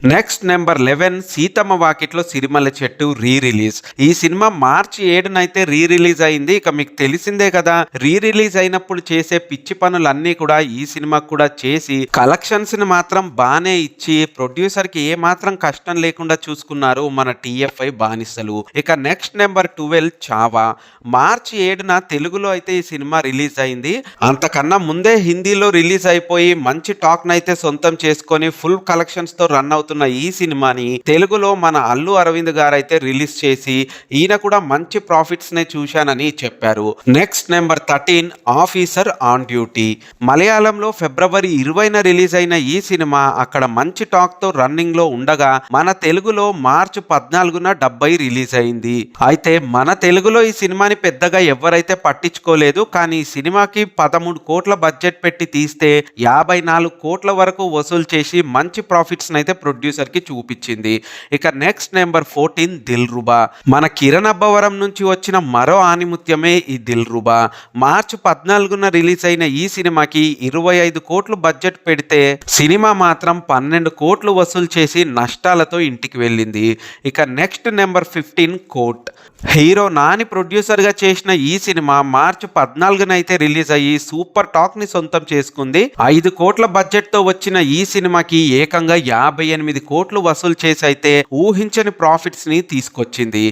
Next number 11 Seethamma వాకిట్లో సిరిమల్ల చెట్టు re release. ఈ సినిమా మార్చి 7నైతే రీ రిలీజ్ అయింది. ఇక మీకు తెలిసిందే కదా, రీ రిలీజ్ అయినప్పుడు చేసే పిచ్చి పనులన్నీ కూడా ఈ సినిమాకు కూడా చేసి కలెక్షన్స్ ని మాత్రం బానే ఇచ్చి ప్రొడ్యూసర్ కి ఏ మాత్రం కష్టం లేకుండా చూసుకున్నారు మన టిఎఫ్ఐ బానిసలు. ఇక నెక్స్ట్ నెంబర్ 12 చావా. మార్చి 7న తెలుగులో అయితే ఈ సినిమా రిలీజ్ అయింది. అంతకన్నా ముందే హిందీలో రిలీజ్ అయిపోయి మంచి టాక్ నైతే సొంతం చేసుకొని ఫుల్ కలెక్షన్స్ తో రన్ అవుతున్న ఈ సినిమాని తెలుగులో మన అల్లు అరవింద్ గారు అయితే రిలీజ్ చేసి ఈయన కూడా మంచి ప్రాఫిట్స్ నే చూశానని చెప్పారు. Next number 13 officer on duty. మలయాళంలో ఫిబ్రవరి 20న రిలీజ్ అయిన ఈ సినిమా అక్కడ మంచి టాక్ తో రన్నింగ్ లో ఉండగా మన తెలుగులో మార్చి 14న డబ్బై రిలీజ్ అయింది. అయితే మన తెలుగులో ఈ సినిమాని పెద్దగా ఎవరైతే పట్టించుకోలేదు. కానీ ఈ సినిమాకి 13 కోట్ల బడ్జెట్ పెట్టి తీస్తే 54 కోట్ల వరకు వసూలు చేసి మంచి ప్రాఫిట్స్ అయితే ప్రొడ్యూసర్ కి చూపించింది. ఇక నెక్స్ట్ నెంబర్ 14 దిల్ రుబా. మన కిరణ్ అబ్బవరం నుంచి వచ్చిన మరో ఆనిముత్యమే ఈ దిల్ రుబా. మార్చి 14న రిలీజ్ అయిన ఈ సినిమాకి 25 కోట్లు బడ్జెట్ పెడితే సినిమా మాత్రం 12 కోట్లు వసూలు చేసి నష్టాలతో ఇంటికి వెళ్ళింది. ఇక నెక్స్ట్ నెంబర్ 15 కోట్. హీరో నాని ప్రొడ్యూసర్ గా చేసిన ఈ సినిమా మార్చి 14న అయితే రిలీజ్ అయ్యి సూపర్ టాక్ ని సొంతం చేసుకుంది. 5 కోట్ల బడ్జెట్ తో వచ్చిన ఈ సినిమాకి ఏకంగా 58 కోట్లు వసూలు చేసి అయితే ఊహించని ప్రాఫిట్స్ ని తీసుకొచ్చింది.